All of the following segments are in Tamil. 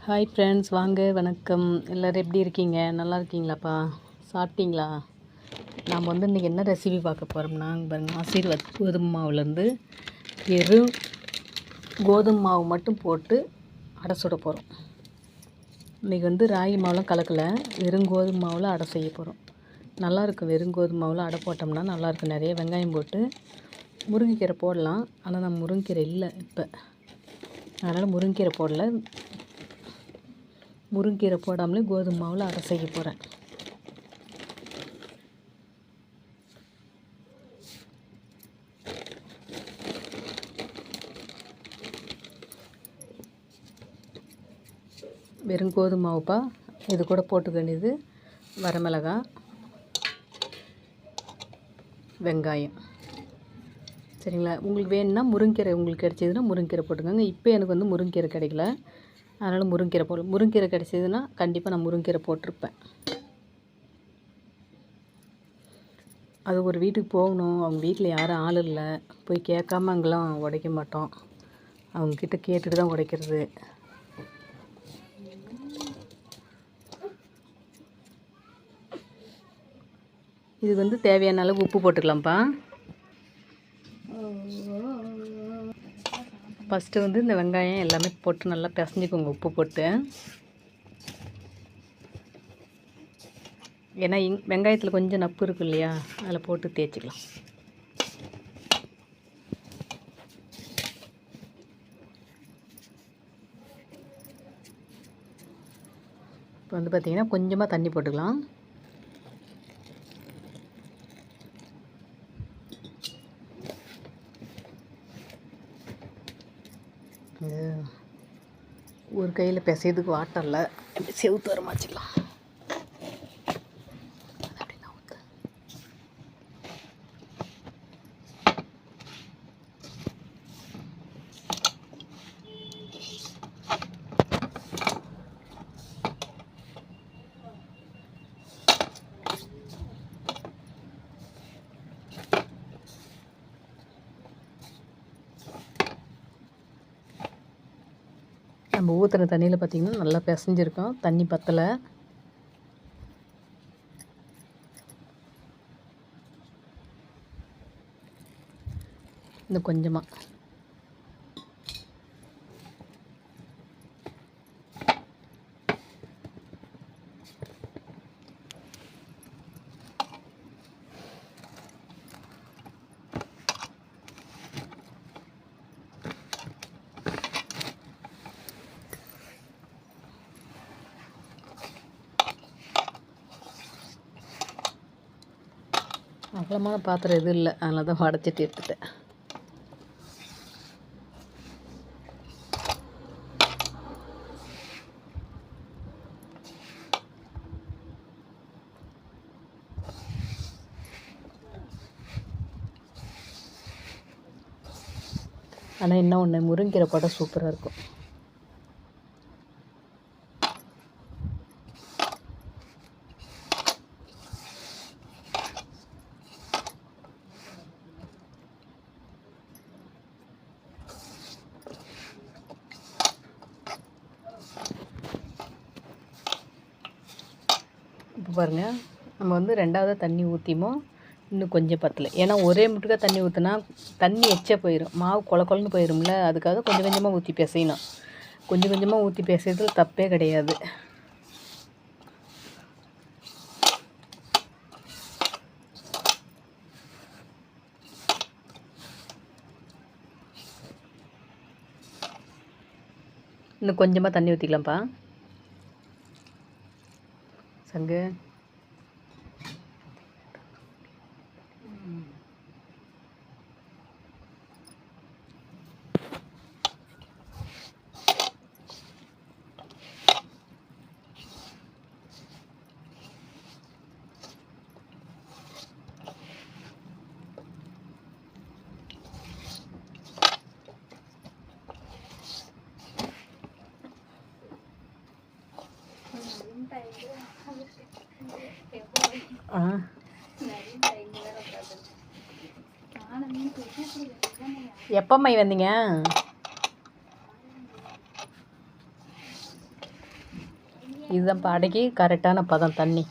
ஹாய் ஃப்ரெண்ட்ஸ், வாங்க, வணக்கம். எல்லோரும் எப்படி இருக்கீங்க? நல்லா இருக்கீங்களாப்பா? சாப்பிட்டீங்களா? நாம் இன்றைக்கி என்ன ரெசிபி பார்க்க போகிறோம்னா, பாருங்கள், ஆசீர்வாத் கோதுமை மாவுலேருந்து வெறும் கோதுமை மாவு மட்டும் போட்டு அடை சுட போகிறோம். இன்றைக்கி ராகி மாவுலாம் கலக்கலை, வெறும் கோதுமை மாவில் அடை செய்ய போகிறோம். நல்லாயிருக்கும். வெறும் கோதுமை மாவில் அடை போட்டோம்னா நல்லாயிருக்கும். நிறைய வெங்காயம் போட்டு முருங்கைக்கீரை போடலாம். ஆனால் நம்ம முருங்கைக்கீரை இல்லை இப்போ, அதனால் முருங்கைக்கீரை போடலை. முருங்கீரை போடாமலே கோதுமை மாவில் அடை செய்ய போகிறேன். வெறும் கோதுமை மாவுப்பா. இது கூட போட்டுக்க வேண்டியது வரமிளகாய், வெங்காயம். சரிங்களா? உங்களுக்கு வேணும்னா முருங்கீரை, உங்களுக்கு கிடைச்சதுன்னா முருங்கீரை போட்டுக்கோங்க. இப்போ எனக்கு முருங்கீரை கிடைக்கல, அதனால் முருங்கீரை போடல. முருங்கீரை கிடச்சிதுன்னா கண்டிப்பாக நான் முருங்கீரை போட்டிருப்பேன். அது ஒரு வீட்டுக்கு போகணும், அவங்க வீட்டில் யாரும் ஆள் இல்லை, போய் கேட்காம அங்கெல்லாம் உடைக்க மாட்டோம். அவங்கக்கிட்ட கேட்டுட்டு தான் உடைக்கிறது. இது தேவையான அளவு உப்பு போட்டுக்கலாம்ப்பா. ஃபஸ்ட்டு இந்த வெங்காயம் எல்லாமே போட்டு நல்லா பிசைஞ்சிக்கோங்க உப்பு போட்டு. ஏன்னா வெங்காயத்தில் கொஞ்சம் நப்பு இருக்கு இல்லையா, அதில் போட்டு தேய்ச்சிக்கலாம். இப்போ பார்த்திங்கன்னா கொஞ்சமாக தண்ணி போட்டுக்கலாம். ஒரு கையில் பிசையதுக்கு வாட்டம் இல்லை, எப்படி செவுத்து வர மாச்சிக்கலாம். நம்ம ஊற்றுன தண்ணியில் பார்த்திங்கன்னா நல்லா பிசைஞ்சிருக்கோம். தண்ணி பத்தலை. இன்னும் கொஞ்சமாக அகலமான பாத்திரம் எதுவும் இல்லை, அதனால தான் வடைச்சிட்டு எடுத்துட்டேன். ஆனால் என்ன ஒன்று, முருங்கீரை போட்டால் சூப்பராக இருக்கும். இப்போ பாருங்கள், நம்ம ரெண்டாவது தண்ணி ஊற்றிமோ இன்னும் கொஞ்சம் பத்தலை. ஏன்னா ஒரே முட்டுக்காக தண்ணி ஊற்றினா தண்ணி எச்சா போயிடும், மாவு கொலன்னு போயிடும்ல. அதுக்காக கொஞ்சம் கொஞ்சமாக ஊற்றி பிசையணும். கொஞ்சம் கொஞ்சமாக ஊற்றி பிசைறதுல தப்பே கிடையாது. இன்னும் கொஞ்சமாக தண்ணி ஊற்றிக்கலாம்ப்பா. சங்கு எப்போ மை வந்தீங்க? இதுதான் இப்போ அடைக்கி கரெக்டான பதம் தண்ணி.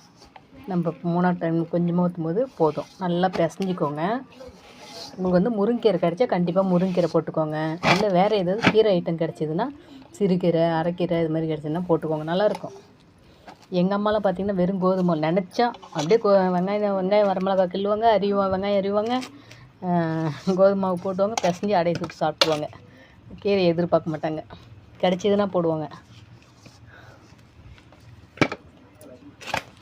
நம்ம 3ஆவது டைம் கொஞ்சமாக ஊற்றும்போது போதும். நல்லா பிசைஞ்சிக்கோங்க. உங்களுக்கு வந்து முருங்கீரை கிடச்சா கண்டிப்பாக முருங்கீரை போட்டுக்கோங்க. இல்லை வேறு ஏதாவது கீரை ஐட்டம் கிடச்சிதுன்னா சிறுகீரை, அரைக்கீரை இது மாதிரி கிடச்சிதுன்னா போட்டுக்கோங்க, நல்லாயிருக்கும். எங்கள் அம்மாலாம் பார்த்திங்கன்னா வெறும் கோதுமை நினச்சா அப்படியே வெங்காயம் வரமிளகா கிள்ளுவாங்க, வெங்காயம் அறிவாங்க, கோதுமை மாவு போட்டுவாங்க, பிசைஞ்சு அடையை சுட்டு சாப்பிடுவாங்க. கீரை எதிர்பார்க்க மாட்டாங்க, கிடச்சிதுன்னா போடுவாங்க.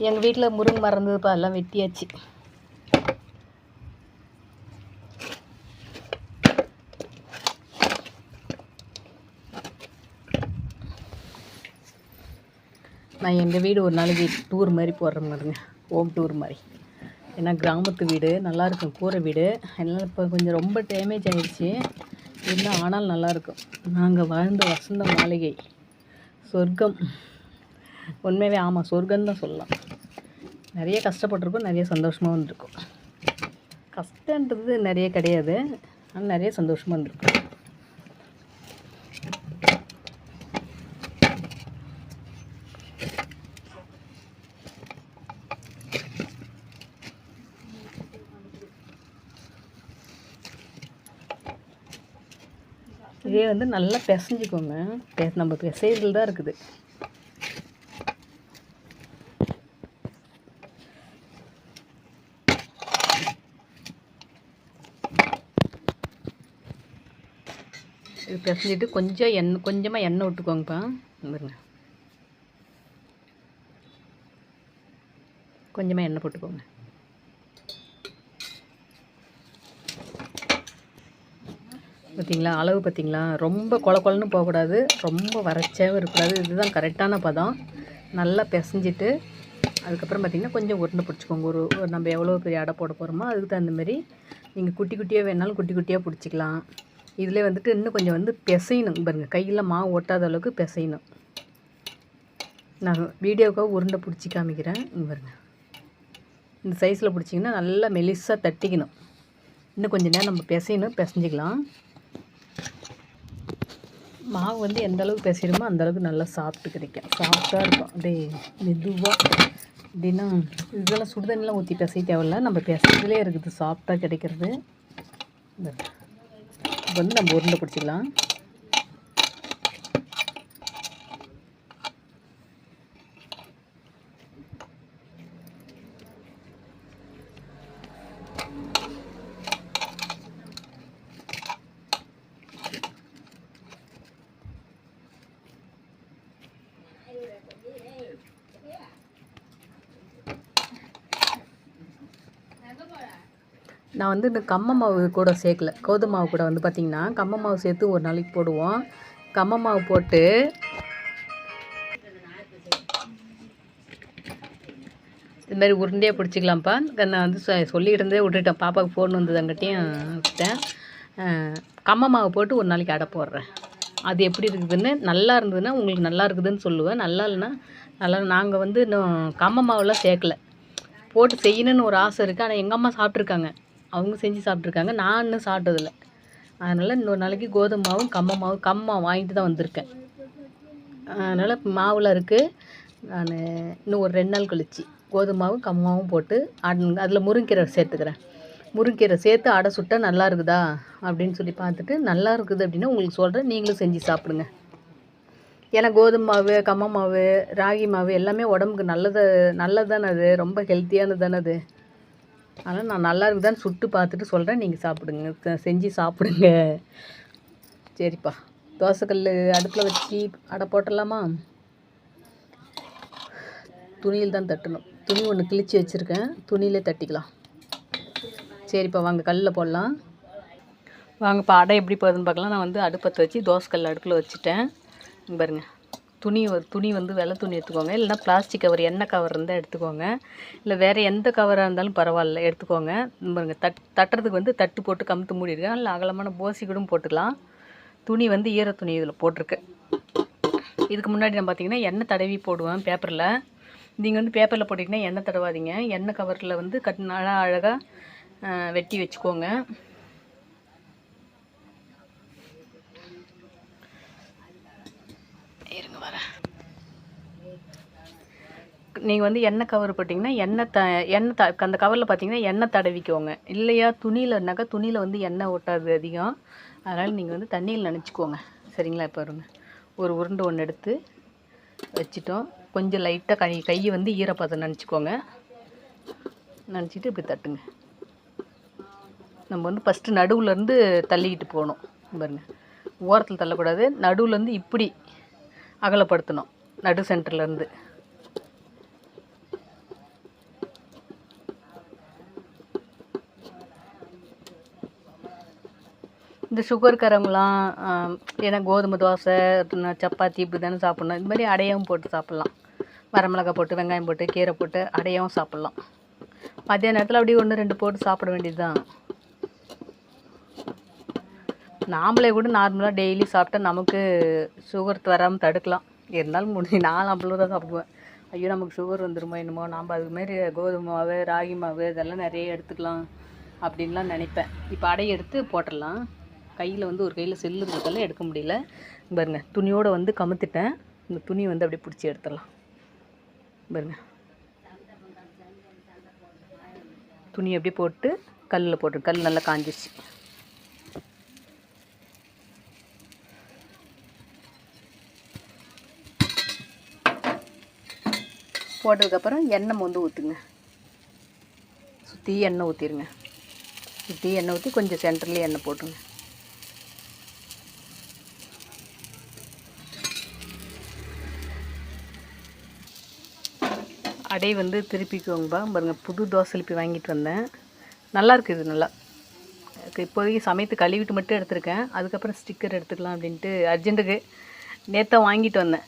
எங்கள் வீட்டில் முருங்கை மரம் இருந்ததுப்பா, எல்லாம் வெட்டியாச்சு. நான் எங்கள் வீடு ஒரு நாளைக்கு டூர் மாதிரி போடுற மாதிரிங்க, ஹோம் டூர் மாதிரி. ஏன்னா கிராமத்து வீடு நல்லாயிருக்கும், கூரை வீடு. அதனால் இப்போ கொஞ்சம் ரொம்ப டேமேஜ் ஆகிடுச்சி, இல்லை ஆனால் நல்லாயிருக்கும். நாங்கள் வாழ்ந்த வசந்த மாளிகை சொர்க்கம். உண்மையாகவே ஆமாம், சொர்க்கம்தான் சொல்லலாம். நிறைய கஷ்டப்பட்டிருக்கோம், நிறைய சந்தோஷமாக வந்துருக்கும். கஷ்டன்றது நிறைய கிடையாது, ஆனால் நிறைய சந்தோஷமாக இருந்திருக்கும். இதே வந்து நல்லா பிசைஞ்சிக்கோங்க. நம்ம பிசைறதுல தான் இருக்குது. இது பிசைஞ்சிட்டு கொஞ்சமாக எண்ணெய் விட்டுக்கோங்கப்பா. பாருங்க, கொஞ்சமாக எண்ணெய் போட்டுக்கோங்க. பார்த்திங்களா, அளவு பார்த்திங்களா, ரொம்ப கொலன்னு போகக்கூடாது, ரொம்ப வறட்சியாகவும் இருக்கக்கூடாது. இதுதான் கரெக்டான பதம். நல்லா பிசைஞ்சிட்டு அதுக்கப்புறம் பார்த்திங்கன்னா கொஞ்சம் உருண்டை பிடிச்சிக்கோங்க. ஒரு நம்ம எவ்வளோ பெரிய அடை போட போகிறோமோ அதுக்கு தகுந்தமாரி நீங்கள் குட்டி குட்டியாக வேணாலும் குட்டி குட்டியாக பிடிச்சிக்கலாம். இதில் வந்துட்டு இன்னும் கொஞ்சம் வந்து பிசையணும். பாருங்கள், கையில் மாவு ஒட்டாத அளவுக்கு பிசையணும். நான் வீடியோவுக்காக உருண்டை பிடிச்சி காமிக்கிறேன். பாருங்கள், இந்த சைஸில் பிடிச்சிங்கன்னா நல்லா மெலிசாக தட்டிக்கணும். இன்னும் கொஞ்சம் நேரம் நம்ம பிசையணும், பிசைஞ்சிக்கலாம். மாவு வந்து எந்த அளவுக்கு பிசைகிறோமோ அந்தளவுக்கு நல்லா சாப்பிட்டு கிடைக்கும், சாஃப்டாக இருக்கும். அப்படியே மெதுவாக அப்படின்னா இதெல்லாம் சுடுதண்ணிலாம் ஊற்றி பிசைய தேவையில்ல, நம்ம பிசைறதுலே இருக்குது சாஃப்டாக கிடைக்கிறது. இப்போ வந்து நம்ம உருண்டை பிடிச்சிக்கலாம். நான் வந்து இந்த கம்ம மாவு கூட சேர்க்கல, கோதுமை மாவு கூட வந்து பார்த்திங்கன்னா கம்ம மாவு சேர்த்து ஒரு நாளைக்கு போடுவோம். கம்ம மாவு போட்டு இது மாதிரி உருண்டையாக பிடிச்சிக்கலாம்ப்பா. நான் வந்து சொல்லிக்கிட்டு இருந்தே விட்டுட்டேன், பாப்பாவுக்கு ஃபோன் வந்தது அங்கிட்டையும் விட்டேன். கம்ம மாவு போட்டு ஒரு நாளைக்கு அடை போடுறேன். அது எப்படி இருக்குதுன்னு, நல்லா இருந்ததுன்னா உங்களுக்கு நல்லா இருக்குதுன்னு சொல்லுவேன், நல்லா இல்லைன்னா நல்லா. நாங்கள் வந்து இன்னும் கம்ம மாவுலாம் சேர்க்கல, போட்டு செய்யணுன்னு ஒரு ஆசை இருக்குது. ஆனால் எங்கள் அம்மா சாப்பிட்ருக்காங்க, அவங்க செஞ்சு சாப்பிட்ருக்காங்க, நான் இன்னும் சாப்பிட்டதில்லை. அதனால் இன்னொரு நாளைக்கு கோதுமை மாவும் கம்ம வாங்கிட்டு தான் வந்திருக்கேன். அதனால் மாவில் இருக்குது. நான் இன்னும் ஒரு 2 நாள் கழிச்சு கோதுமை மாவும் கம்மாவும் போட்டு அதில் முருங்கீரை சேர்த்துக்கிறேன். முருங்கீரை சேர்த்து அடை சுட்டால் நல்லா இருக்குதா அப்படின்னு சொல்லி பார்த்துட்டு, நல்லா இருக்குது அப்படின்னா உங்களுக்கு சொல்கிறேன், நீங்களும் செஞ்சு சாப்பிடுங்க. ஏன்னா கோதுமை மாவு, கம்ம மாவு, ராகி மாவு எல்லாமே உடம்புக்கு நல்லது தானே, அது ரொம்ப ஹெல்த்தியானது தானே அது. அதனால் நான் நல்லா இருக்குதான்னு சுட்டு பார்த்துட்டு சொல்கிறேன், நீங்கள் சாப்பிடுங்க, செஞ்சு சாப்பிடுங்க. சரிப்பா, தோசைக்கல் அடுப்பில் வச்சு அடை போட்டுடலாமா? துணியில் தான் தட்டணும், துணி ஒன்று கிழிச்சு வச்சுருக்கேன், துணியிலே தட்டிக்கலாம். சரிப்பா, வாங்க கல்லில் போடலாம். வாங்கப்பா, அடை எப்படி போகுதுன்னு பார்க்கலாம். நான் வந்து அடுப்பத்தை வச்சு தோசைக்கல் அடுப்பில் வச்சுட்டேன். பாருங்கள், துணி வந்து வெள்ளை துணி எடுத்துக்கோங்க, இல்லைனா பிளாஸ்டிக் கவர், எண்ணெய் கவர் இருந்தால் எடுத்துக்கோங்க, இல்லை வேறு எந்த கவராக இருந்தாலும் பரவாயில்ல எடுத்துக்கோங்க. பாருங்கள், தட்டுறதுக்கு வந்து தட்டு போட்டு கமுத்து மூடிருக்கேன், இல்லை அகலமான போசி கூட போட்டுக்கலாம். துணி வந்து ஈர துணி இதில் போட்டிருக்கேன். இதுக்கு முன்னாடி நான் பார்த்திங்கன்னா எண்ணெய் தடவி போடுவேன் பேப்பரில். நீங்கள் வந்து பேப்பரில் போட்டிங்கன்னா எண்ணெய் தடவாதீங்க, எண்ணெய் கவரில் வந்து நல்லா அழகாக வெட்டி வச்சுக்கோங்க. இருங்க வரேன். நீங்கள் வந்து எண்ணெய் கவர் போட்டிங்கன்னா அந்த கவரில் பார்த்தீங்கன்னா எண்ணெய் தடவிக்கோங்க. இல்லையா துணியிலனாக்கா துணியில் வந்து எண்ணெய் ஒட்டாது அதிகம். அதனால் நீங்கள் வந்து தண்ணியில் நனைச்சிக்கோங்க. சரிங்களா? இப்போ பாருங்க, ஒரு உருண்டை ஒன்று எடுத்து வச்சிட்டோம். கொஞ்சம் லைட்டாக கையை வந்து ஈரப்பதம் நனைச்சிக்கோங்க. நனைச்சிட்டு இப்படி தட்டுங்க. நம்ம வந்து ஃபஸ்ட்டு நடுவுலேருந்து தள்ளிக்கிட்டு போகணும். பாருங்க, ஓரத்தில் தள்ளக்கூடாது, நடுவுலேருந்து இப்படி அகலப்படுத்தணும். நடு சென்டர்லேருந்து இந்த சுகர்காரங்களாம் ஏன்னா கோதுமை தோசை சப்பாத்தி இப்படி தானே சாப்பிட்ணும். இது மாதிரி அடையாவும் போட்டு சாப்பிட்லாம். வரமிளகாய் போட்டு வெங்காயம் போட்டு கீரை போட்டு அடையாவும் சாப்பிட்லாம். மத்தியான நேரத்தில் அப்படியே 1-2 போட்டு சாப்பிட வேண்டியது தான். நாமளே கூட நார்மலாக டெய்லி சாப்பிட்டா நமக்கு சுகர் வராமல் தடுக்கலாம். இருந்தாலும் நான் அவ்வளோ தான் சாப்பிடுவேன். ஐயோ நமக்கு சுகர் வந்துடுமோ என்னமோ, நாம் அதுமாரி கோதுமை மாவு ராகி மாவு இதெல்லாம் நிறைய எடுத்துக்கலாம் அப்படின்லாம் நினைப்பேன். இப்போ அடையை எடுத்து போட்டுடலாம். கையில் வந்து ஒரு கையில் செல்லு இருக்கிறதால எடுக்க முடியல. பாருங்க, துணியோடு வந்து கமுத்திட்டேன். இந்த துணி வந்து அப்படியே பிடிச்சி எடுத்துடலாம். பாருங்க, துணி அப்படியே போட்டு கல்லில் போட்டு, கல் நல்லா காஞ்சிச்சு. போட்டதுக்கப்புறம் எண்ணெய் வந்து ஊற்றுங்க. சுற்றி எண்ணெய் ஊற்றிடுங்க. சுற்றி எண்ணெய் ஊற்றி கொஞ்சம் சென்டர்லேயே எண்ணெய் போட்டுருங்க. அடை வந்து திருப்பிக்கோங்கப்பா. பாருங்கள், புது தோசை திருப்பி வாங்கிட்டு வந்தேன். நல்லா இருக்குது இது. நல்லா இப்போதைக்கு சமைத்து கழுவிட்டு மட்டும் எடுத்திருக்கேன். அதுக்கப்புறம் ஸ்டிக்கர் எடுத்துக்கலாம் அப்படின்ட்டு அர்ஜென்ட்டுக்கு நேற்று வாங்கிட்டு வந்தேன்.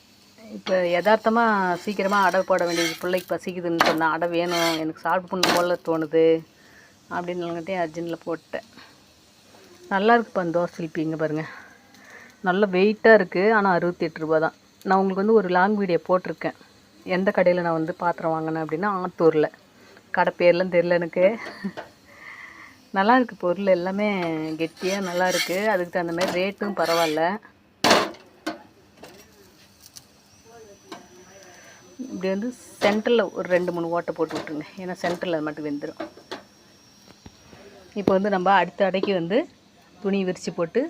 இப்போ யதார்த்தமாக சீக்கிரமாக அடை போட வேண்டியது, பிள்ளைக்கு பசிக்குதுன்னு சொன்னேன். அடை வேணும் எனக்கு, சாப்பிட்டு போல தோணுது அப்படின்னு அர்ஜென்ட்டில் போட்டேன். நல்லா இருக்குப்பா அந்த தோசை சில்பி. இங்கே பாருங்கள், நல்லா வெயிட்டாக இருக்குது. ஆனால் 68 ரூபா தான். நான் உங்களுக்கு வந்து ஒரு லாங் வீடியோ போட்டிருக்கேன். எந்த கடையில் நான் வந்து பாத்திரம் வாங்கினேன் அப்படின்னா ஆத்தூரில். கடை பேர்லாம் தெரில எனக்கு. நல்லா இருக்குது பொருள் எல்லாமே, கெட்டியாக நல்லா இருக்குது. அதுக்கு தகுந்த மாதிரி ரேட்டும் பரவாயில்ல. இப்படி வந்து சென்டரில் ஒரு 2-3 ஓட்டை போட்டு விட்ருங்க. ஏன்னா சென்டரில் அது மட்டும் வெந்துடும். இப்போ வந்து நம்ம அடுத்த அடைக்கு வந்து துணி விரித்து போட்டு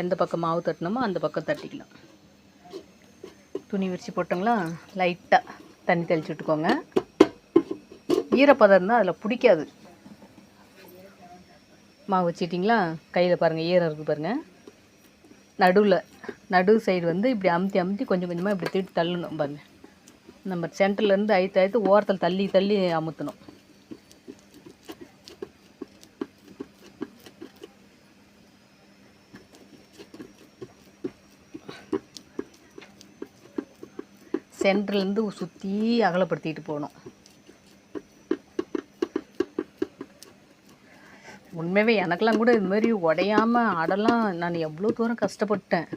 எந்த பக்கம் மாவு தட்டணுமோ அந்த பக்கம் தட்டிக்கலாம். துணி விரித்து போட்டோங்களா, லைட்டாக தண்ணி தெளித்து விட்டுக்கோங்க. ஈரப்பதம் இருந்தால் அதில் பிடிக்காது. மாவு வச்சிட்டிங்களா, கையில் பாருங்கள் ஈரம் இருக்குது பாருங்கள். நடு சைடு வந்து இப்படி அமுத்தி கொஞ்சம் கொஞ்சமாக இப்படி தூக்கி தள்ளணும் பாருங்கள். நம்ம சென்டர்லேருந்து அழுத்து ஓரத்தில் தள்ளி அமுத்தணும். சென்டர்லேருந்து சுற்றி அகலப்படுத்திட்டு போகணும். உண்மையாகவே எனக்கெல்லாம் கூட இது மாதிரி உடையாமல் அடலாம் நான் எவ்வளோ தூரம் கஷ்டப்பட்டேன்.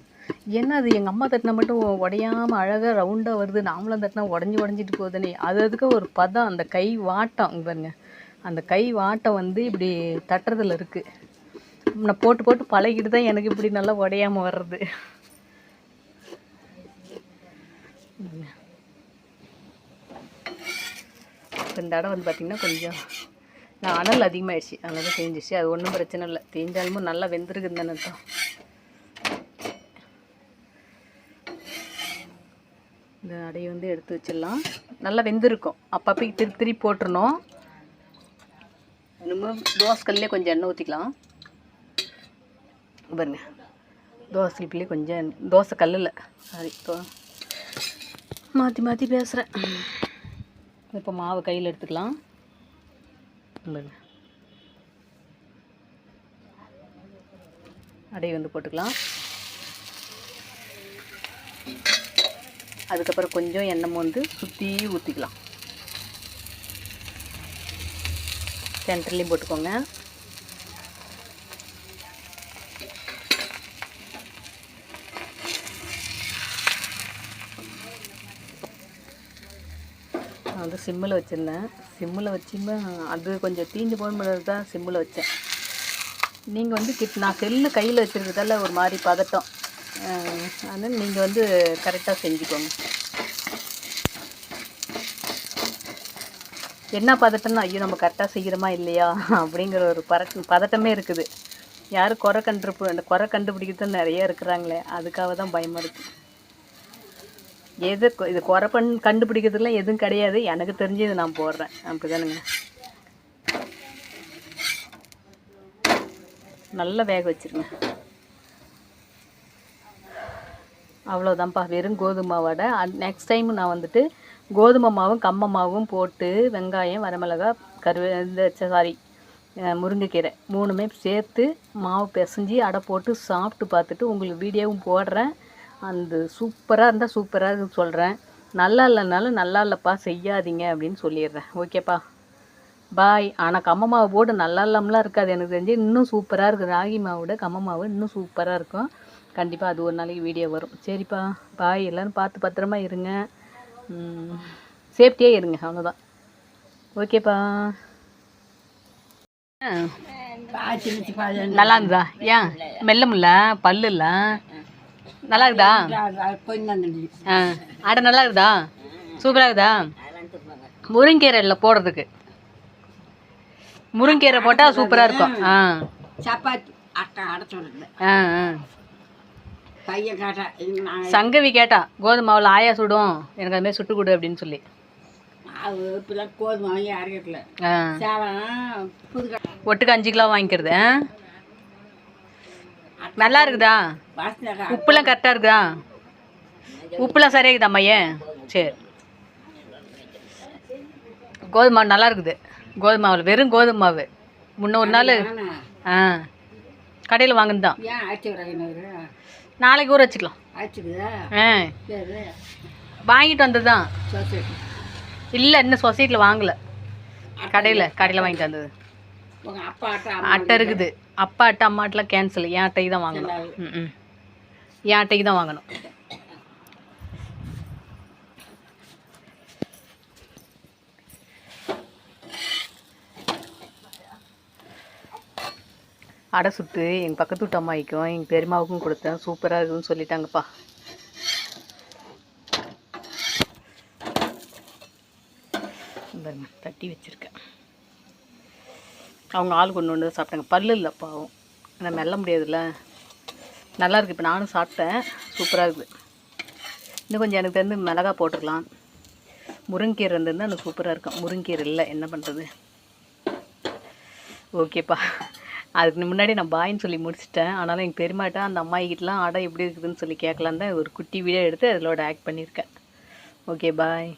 ஏன்னா அது எங்கள் அம்மா தட்டினா மட்டும் உடையாமல் அழகாக ரவுண்டாக வருது, நாமளும் தட்டினா உடஞ்சிட்டு போகுதுன்னு. அதுக்கு ஒரு பதம், அந்த கை வாட்டம் பாருங்க, அந்த கை வாட்டம் வந்து இப்படி தட்டுறதுல இருக்குது. நான் போட்டு பழகிட்டு தான் எனக்கு இப்படி நல்லா உடையாமல் வர்றது. இந்த இடம் வந்து பார்த்திங்கன்னா கொஞ்சம் அனல் அதிகமாகிடுச்சு, அதனால தான் தேஞ்சிச்சு. அது ஒன்றும் பிரச்சனை இல்லை, தேஞ்சாலும் நல்லா வெந்திருக்குன்னு தானே தான். இந்த அடையை வந்து எடுத்து வச்சிடலாம். நல்லா வெந்திருக்கும். அப்பப்போ திருப்பி போட்டுருணும். இன்னும் தோசை கல்லே கொஞ்சம் எண்ணெய் ஊற்றிக்கலாம். பாருங்க, தோசை கல்லே கொஞ்சம், தோசை கல்லில் சாரி, மாற்றி பேசுகிறேன். இப்போ மாவு கையில் எடுத்துக்கலாம். அடை வந்து போட்டுக்கலாம். அதுக்கப்புறம் கொஞ்சம் எண்ணெய் வந்து சுற்றி ஊற்றிக்கலாம். சென்டர்லேயும் போட்டுக்கோங்க. நான் வந்து சிம்மில் வச்சுருந்தேன். சிம்மில் வச்சுமே அது கொஞ்சம் தீஞ்சு போகணும்னு தான் சிம்மில் வச்சேன். நீங்கள் வந்து நான் செல்லு கையில் வச்சுருக்கிறதால ஒரு மாதிரி பதட்டம். அதனால் நீங்கள் வந்து கரெக்டாக செஞ்சுக்கோங்க. என்ன பதட்டம்னா ஐயோ நம்ம கரெக்டாக செய்கிறோமா இல்லையா அப்படிங்கிற ஒரு பதட்டமே இருக்குது. யாரும் குறை கண்டுபிடிக்கிறது நிறைய இருக்கிறாங்களே, அதுக்காக தான் பயமாக இருக்குது. இது குறை கண்டுபிடிக்கிறதுலாம் எதுவும் கிடையாது. எனக்கு தெரிஞ்சு இது நான் போடுறேன். அப்படிதானுங்க. நல்லா வேக வச்சுருங்க. அவ்வளோதான்ப்பா, வெறும் கோதுமை மாவோட. நெக்ஸ்ட் டைம் நான் வந்துட்டு கோதுமை மாவும் கம்ம மாவும் போட்டு வெங்காயம், வரமிளகாய், முருங்கைக்கீரை 3மே சேர்த்து மாவு பிசைஞ்சி அடை போட்டு சாப்பிட்டு பார்த்துட்டு உங்களுக்கு வீடியோவும் போடுறேன். அந்த சூப்பராக இருந்தால் சூப்பராக சொல்கிறேன், நல்லா இல்லைனாலும் நல்லா இல்லைப்பா செய்யாதீங்க அப்படின்னு சொல்லிடுறேன். ஓகேப்பா, பாய். ஆனால் கம்ம மாவு போட்டு நல்லா இல்லாமலாம் இருக்காது, எனக்கு தெரிஞ்சு இன்னும் சூப்பராக இருக்குது. ராகி மாவோட கம்ம மாவு இன்னும் சூப்பராக இருக்கும். கண்டிப்பாக அது ஒரு நாளைக்கு வீடியோ வரும். சரிப்பா, பாய். எல்லோரும் பார்த்து பத்திரமா இருங்க, சேஃப்டியாக இருங்க, அவ்வளோதான். ஓகேப்பா. நல்லா இருக்குதா? ஏன் மெல்லமுல்ல பல்லு இல்லை? நல்லா இருக்குதா? ஆடை நல்லா இருக்குதா? சூப்பராக இருக்குதா? முருங்கீரை இல்லை போடுறதுக்கு, முருங்கீரை போட்டால் சூப்பராக இருக்கும். சப்பாத்தி அடை சொல்லுங்க. பையன் கேட்டா, சங்கவி கேட்டா கோதுமை மாவில் ஆயா சுடும், எனக்கு அதுமாதிரி சுட்டு கொடு அப்படின்னு சொல்லி. கோதுமை அரைக்கல ஒட்டுக்கு 5 கிலோ வாங்கிக்கிறது. நல்லா இருக்குதா? உப்புலாம் கரெக்டாக இருக்குதா? உப்புலாம் சரியாக இருக்குதா மையன்? சரி, கோதுமை மாவு நல்லா இருக்குது. கோதுமை மாவில் வெறும் கோதுமை மாவு முன்ன ஒரு நாள் கடையில் வாங்கினது தான். நாளைக்கு ஊற வச்சுக்கலாம். வாங்கிட்டு வந்தது தான். இல்லை, இன்னும் சொசைட்டியில் வாங்கலை, கடையில் வாங்கிட்டு வந்தது. அட்டை இருக்குது. அப்பா அட்டை அம்மா அட்டைலாம் கேன்சல். என் அட்டைக்கு தான் வாங்கணும். என் அட்டைக்கு தான் வாங்கணும். அடை சுட்டு எங்கள் பக்கத்து வீட்டு அம்மாய்க்கும் எங்கள் பெரியம்மாவுக்கும் கொடுத்தேன். சூப்பராக இருக்குதுன்னு சொல்லிட்டாங்கப்பா. தட்டி வச்சுருக்கேன். அவங்க ஆள் கொண்டு வந்து சாப்பிட்டாங்க. பல்லு இல்லை பாவம், ஆனால் மெல்ல முடியாதுல்ல. நல்லா இருக்குது. இப்போ நானும் சாப்பிட்டேன், சூப்பராக இருக்குது. இன்னும் கொஞ்சம் எனக்கு தெரிஞ்சு மிளகா போட்டுக்கலாம். முருங்கீரை இருந்ததுன்னா எனக்கு சூப்பராக இருக்கும். முருங்கீரை இல்லை, என்ன பண்ணுறது? ஓகேப்பா, அதுக்கு முன்னாடி நான் பாயின்னு சொல்லி முடிச்சிட்டேன். ஆனாலும் எங்கள் பெருமாட்ட அந்த அம்மாயிக்கிட்டலாம் அடை எப்படி இருக்குதுன்னு சொல்லி கேட்கலான் தான் ஒரு குட்டி வீடியோ எடுத்து அதிலோட ஆக்ட் பண்ணியிருக்கேன். ஓகே, பாய்.